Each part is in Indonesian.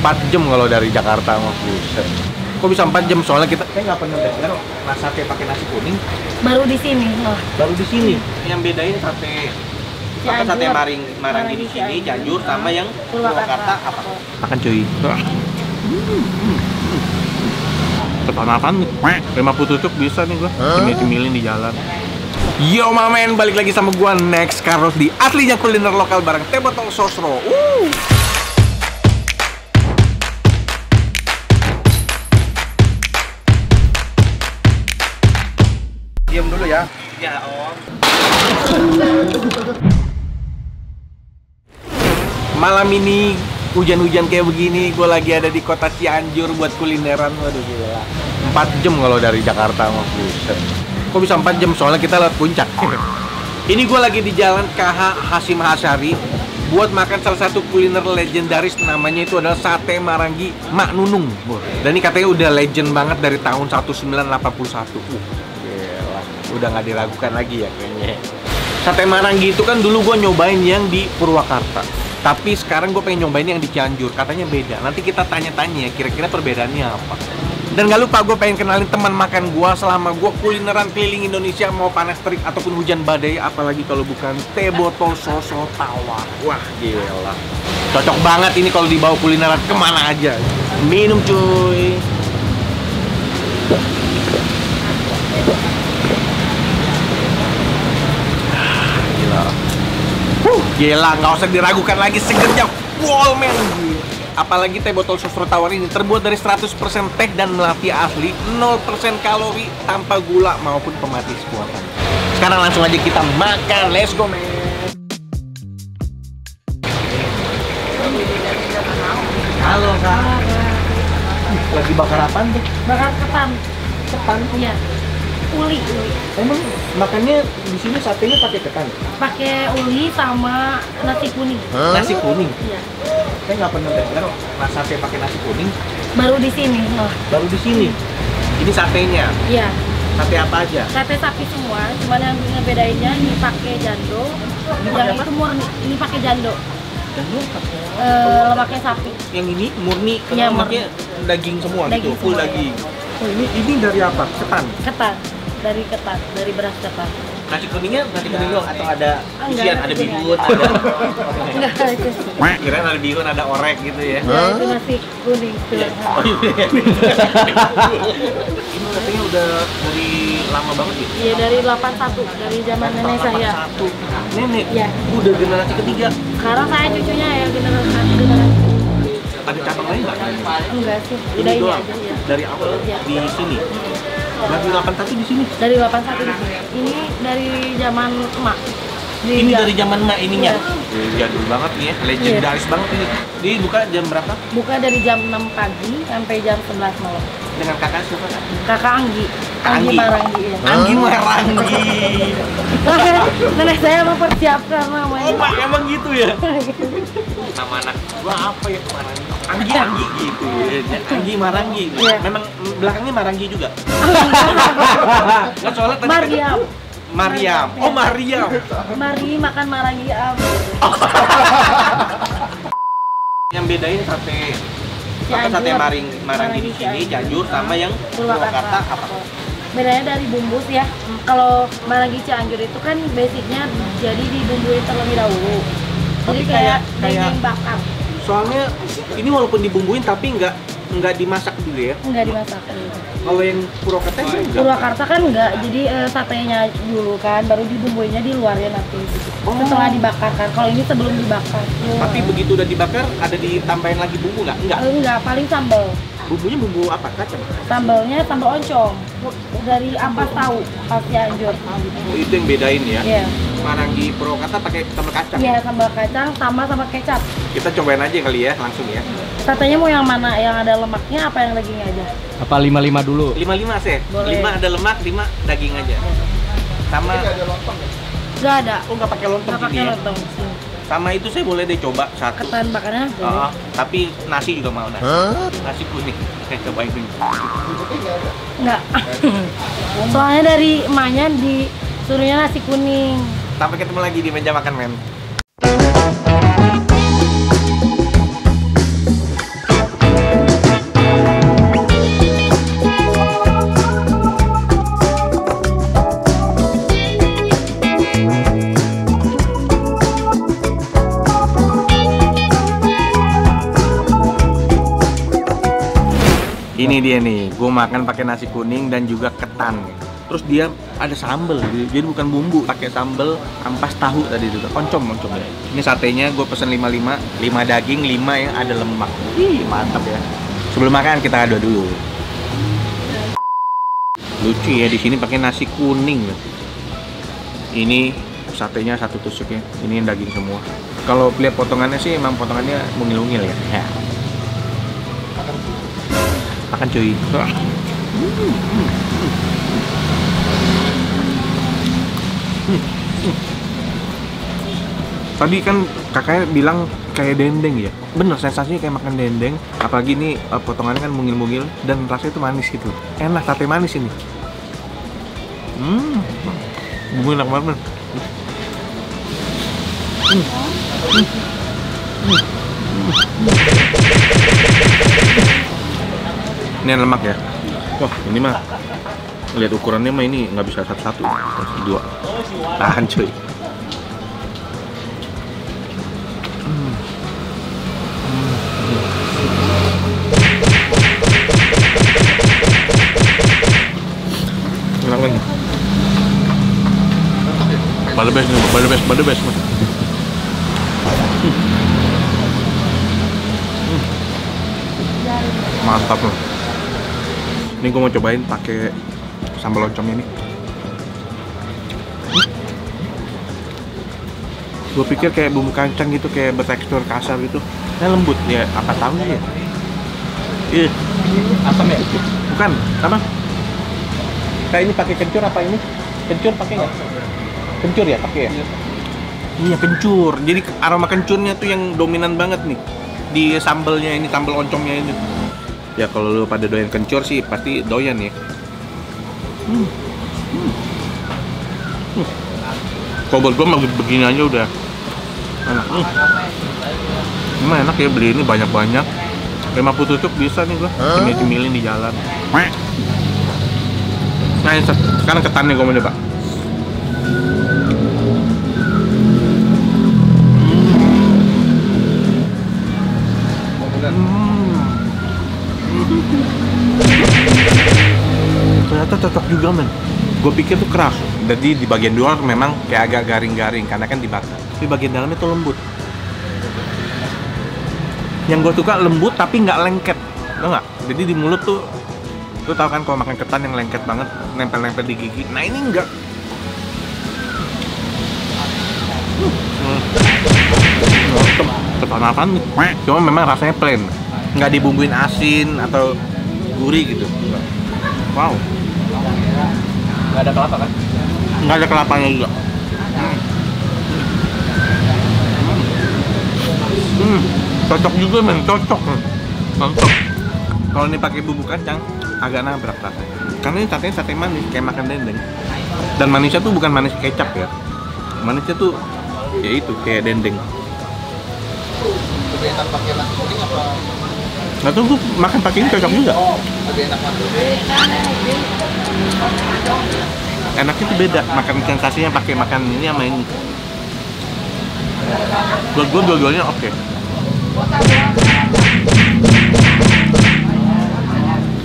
4 jam kalau dari Jakarta mah. Buset. Kok bisa 4 jam? Soalnya kita kayak nggak pernah dengar sate pakai nasi kuning. Baru di sini. Oh. Baru di sini. Yang bedain sate sate Marangi di sini, Cianjur sama yang Purwakarta apa? Makan cuy. Tepan apaan nih? 50 tutup bisa nih gua. Cemil-cemilin di jalan. Yo mamen, balik lagi sama gua Next Carlos di aslinya kuliner lokal bareng Teh Botol Sosro. Diam dulu ya. Ya om. Malam ini hujan-hujan kayak begini, gue lagi ada di kota Cianjur buat kulineran. Waduh gila, 4 jam kalau dari Jakarta mah. Buset. Kok bisa 4 jam? Soalnya kita lewat puncak. Ini gue lagi di jalan KH Hasyim Asyari buat makan salah satu kuliner legendaris, namanya itu adalah sate Marangi Mak Nunung. Dan ini katanya udah legend banget dari tahun 1981. Gila, udah nggak diragukan lagi ya kayaknya. Sate Marangi itu kan dulu gue nyobain yang di Purwakarta, tapi sekarang gue pengen nyobain yang di Cianjur. Katanya beda. Nanti kita tanya-tanya ya kira-kira perbedaannya apa. Dan gak lupa gue pengen kenalin teman makan gue selama gue kulineran keliling Indonesia, mau panas terik ataupun hujan badai, apalagi kalau bukan Teh Botol Sosro Tawar. Wah gila, cocok banget ini kalau dibawa kulineran kemana aja. Minum cuy. Gila, nggak usah diragukan lagi, segernya wow men. Apalagi Teh Botol Sosro Tawar ini terbuat dari 100% teh dan melati asli, 0% kalori, tanpa gula maupun pemanis buatan. Sekarang langsung aja kita makan, let's go men. Halo kak. Lagi bakar apaan tuh? Bakar ketan. Ketan? Iya. Uli. Emang makannya di sini satenya pakai ketan? Pakai uli sama nasi kuning. Nasi kuning? Iya. Saya nggak pernah dengar sate pakai nasi kuning. Baru di sini. Oh. Baru di sini. Ini satenya. Iya. Sate apa aja? Sate sapi semua, cuman yang ngebedainnya ini pakai jando, yang itu murni. Ini pakai jando. Jando? Lemaknya sapi. Yang ini murni, Iya, lemaknya daging semua daging gitu, full semua, daging. Oh ini dari apa? Ketan? Ketan, dari beras ketan. Nasi kuningnya nasi kuning doang atau ada isian, ada kuning bihun, aja. ada Enggak, itu. kirain ada bihun, ada orek gitu ya. Ya, itu nasi kuning. Oh iya. Ini katanya udah dari lama banget ya? Iya, dari 81, dari zaman nenek saya. 81. Nenek? Iya. Udah generasi ketiga. Sekarang saya cucunya ya generasi. Ada cabang lain nggak? Enggak sih, Ini udah ini doang? aja ya. Dari awal Iya. di sini? Dari 81 di sini? Dari 81 di sini. Ini dari zaman emak. Ini dari zaman emak ininya? Iya. Jadul banget nih ya, legendaris banget ini. Dia buka jam berapa? Buka dari jam 6 pagi sampai jam 11 malam. Dengan kakak siapa kak? Kakak Anggi. Anggi Marangi ya. Anggi Marangi. Nenek saya mempersiapkan namanya. Oh pak, emang gitu ya? Nama anak gua apa ya Marangi? Anggi gitu ya. Anggi Marangi. Iya. Memang belakangnya Marangi juga. Nggak, soalnya tadi Mariam. Mariam. Oh Mariam. Mari makan Marangi am. Yang bedain sate sate Marangi di sini, Cianjur sama yang Purwakarta apa? Bedanya dari bumbu sih ya. Kalau Marangi Cianjur itu kan basicnya jadi dibumbuin terlebih dahulu. Jadi kayak daging bakar. Soalnya ini walaupun dibumbuin tapi nggak dimasak dulu ya? Nggak dimasak. Kalau yang Purwakarta enggak? Purwakarta kan enggak, jadi satenya dulu kan, baru dibumbuinnya di luarnya nanti. Oh. Setelah dibakar kan. Kalau ini sebelum dibakar. Tapi begitu udah dibakar, ada ditambahin lagi bumbu nggak? Enggak. Enggak, paling sambal. Bumbunya bumbu apa? Kacang? Sambalnya sambal oncom dari ampas tahu khas Cianjur. Oh, itu yang bedain ya? Iya. Marangi Purwakarta pakai sambal kacang? Iya, sambal kacang sama kecap. Kita cobain aja kali ya, langsung ya. Satenya mau yang mana? Yang ada lemaknya apa yang dagingnya aja? Apa 55 dulu? 55 sih? Boleh. 5 ada lemak, 5 daging aja. Sama? Enggak ada. Oh nggak pakai lontong Enggak pakai gini ya? lontong. Sama itu saya boleh deh coba satu. Ketan bakarnya boleh. Tapi nasi juga mau nasi. Nasi kuning. Saya cobain dulu. Enggak. Soalnya dari emaknya disuruhnya nasi kuning. Sampai ketemu lagi di meja makan men. Ini dia nih, gue makan pakai nasi kuning dan juga ketan. Terus dia ada sambel, jadi bukan bumbu, pakai sambel ampas tahu tadi juga, oncom ya. Ini satenya gue pesen 55, 5 daging, 5 yang ada lemak. Ih, mantap ya. Sebelum makan kita adu dulu. Lucu ya, di sini pakai nasi kuning. Ini satenya satu tusuk ya. Ini yang daging semua. Kalau lihat potongannya sih emang potongannya mungil-mungil ya. Ya. Makan cuy. Tadi kan kakaknya bilang kayak dendeng ya. Bener, sensasinya kayak makan dendeng. Apalagi ini potongannya kan mungil-mungil dan rasanya itu manis gitu. Enak, sate manis ini. Bumbu enak banget. Ini yang lemak ya. Wah, ini mah lihat ukurannya mah ini nggak bisa satu-satu, harus dua. Tahan cuy. Enak banget. Bada best. Mantap loh. Ini gue mau cobain pakai sambal oncomnya nih. Gue pikir kayak bumbu kacang gitu, kayak bertekstur kasar gitu. Ini lembut ya, apa tahu ya? Ih, Asam ya? bukan, apa? Kayak ini pakai kencur apa ini? Kencur pakai nggak? Kencur ya pakai ya? Iya kencur. Jadi aroma kencurnya tuh yang dominan banget nih di sambelnya ini, sambal oncomnya ini. Ya kalau lu pada doyan kencur sih pasti doyan ya. Kalau buat gua begini aja udah enak. Emang enak ya beli ini banyak-banyak. 50 tusuk bisa nih gua. Cemil-cemilin di jalan. Nah, sekarang ketannya gua mau coba. Ternyata cocok juga men. Gue pikir tuh keras. Jadi di bagian luar memang kayak agak garing-garing karena kan dibakar. Tapi bagian dalamnya tuh lembut. Yang gue suka lembut tapi nggak lengket, tau nggak? Jadi di mulut tuh, lu tau kan kalau makan ketan yang lengket banget, nempel-nempel di gigi. Nah ini enggak. Ketan apaan nih? Cuma memang rasanya plain, nggak dibumbuin asin atau gurih gitu. Wow. Nggak ada kelapa kan? Nggak ada kelapanya juga. Cocok juga men, cocok. Mantap. Kalau ini pakai bumbu kacang, agak nabrak rasanya. Karena ini satenya sate manis, kayak makan dendeng. Dan manisnya tuh bukan manis kecap ya. Manisnya tuh ya itu kayak dendeng. Lebih enak pakai nasi kuning apa? Nggak tahu, gue makan pakai ini cocok juga. Lebih enak mana? Enaknya tuh beda, makan sensasinya pakai makan ini sama ini. Buat gue dua-duanya oke.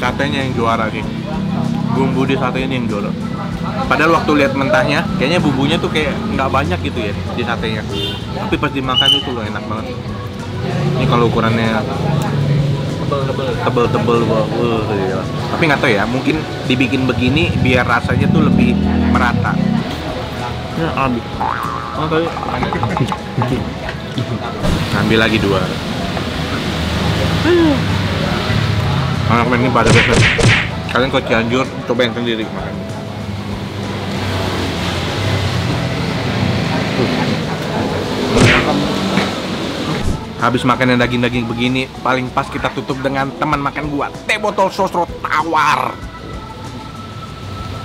Satenya yang juara sih. Bumbu di satenya yang juara. Padahal waktu lihat mentahnya, kayaknya bumbunya tuh kayak nggak banyak gitu ya di satenya. Tapi pas dimakan itu loh enak banget. Ini kalau ukurannya tebel-tebel, gila. Tapi nggak tahu ya, mungkin dibikin begini biar rasanya tuh lebih merata. Ya habis. Oh tadi. Ambil lagi 2. Anak ini pada biasa. Kalian kalau Cianjur cobain sendiri makan. Habis makan yang daging-daging begini, paling pas kita tutup dengan teman makan gua, teh botol sosro tawar.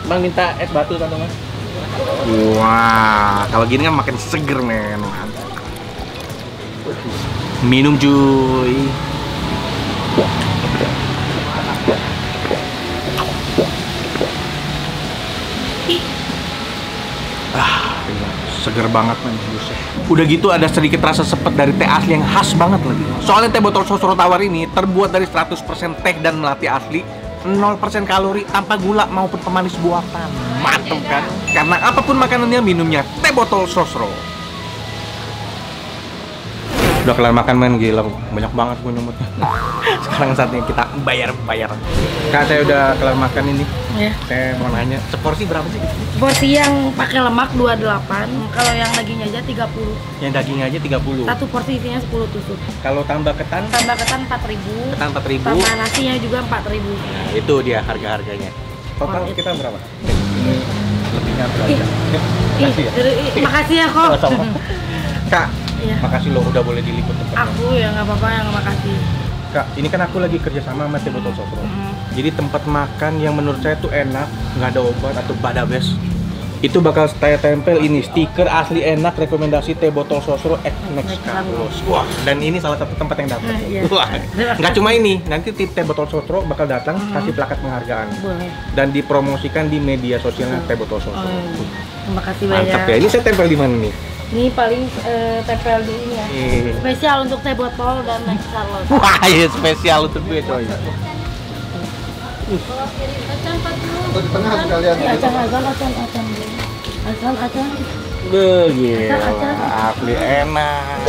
Bang minta es batu kan Mas? Wah, kalau gini kan makin seger men. Minum cuy. Seger seger banget men, buset. Udah gitu ada sedikit rasa sepet dari teh asli yang khas banget lagi. Soalnya teh botol sosro tawar ini terbuat dari 100% teh dan melati asli, 0% kalori tanpa gula maupun pemanis buatan. Mantap kan? Karena apapun makanannya, minumnya teh botol sosro. Udah kelar makan men, gila banyak banget gue nyumutnya. Sekarang saatnya kita bayar. Kak, saya udah kelar makan ini. Ya. Saya mau nanya, seporsi berapa sih? Porsi yang pakai lemak 28, kalau yang dagingnya aja 30. Yang daging aja 30. Satu porsi isinya 10 tusuk. Kalau tambah ketan? Tambah ketan 4.000. Ketan 4.000. Tambah nasinya juga 4.000. Nah, itu dia harga-harganya. Total Oh, kita berapa? Ini lebihnya berapa? Makasih ya. Makasih ya kok. Sama-sama. Kak, Iya. makasih lo udah boleh diliput tempatnya. Aku ya nggak apa-apa, yang makasih. Kak, ini kan aku lagi kerja sama teh botol sosro. Jadi tempat makan yang menurut saya tuh enak, nggak ada obat atau badabes. Itu bakal saya tempel ini stiker asli enak rekomendasi teh botol sosro next Carlos. Wah, dan ini salah satu tempat yang dapat. Iya. Wah, nggak cuma ini, nanti tim teh botol sosro bakal datang kasih plakat penghargaan Boleh. dan dipromosikan di media sosialnya teh botol sosro. Terima kasih Mantap banyak. ya. Ini saya tempel di mana nih? Ini paling tempel di ini ya. Iya. Spesial untuk teh botol dan next Carlos. Wah, iya spesial untuk gue coy. Atau di tengah sekalian. Acang. Begila, Acang. asli enak.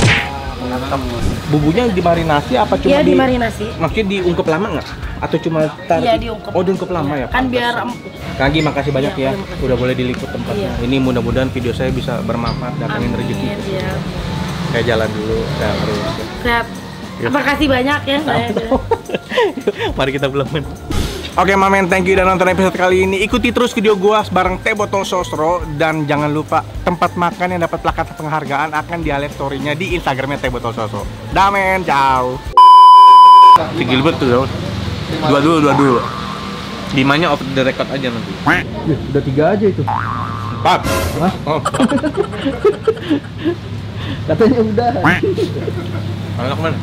Mantap. Bumbunya dimarinasi apa cuma Iya, dimarinasi. Maksudnya diungkep lama nggak? Atau cuma Iya, diungkep. Oh, diungkep lama ya? Kan biar Kagi, makasih banyak Iya, ya. terima kasih. Udah boleh diliput tempatnya. Iya. Ini mudah-mudahan video saya bisa bermanfaat, datangin rezeki. Ya. Saya jalan dulu, saya harus. Sehat. Yuk. Terima kasih banyak ya saya. Mari kita pulang men. Oke Mamen, thank you udah nonton episode kali ini. Ikuti terus video gua bareng teh botol sosro. Dan jangan lupa tempat makan yang dapat plakat penghargaan akan di highlight story-nya di Instagramnya teh botol sosro. Dah men, ciao. Si Gilbert tuh dua. Dimanya off the record aja nanti. Udah 3 aja itu. 4. Hah? Oh. Katanya udah. Anak mana?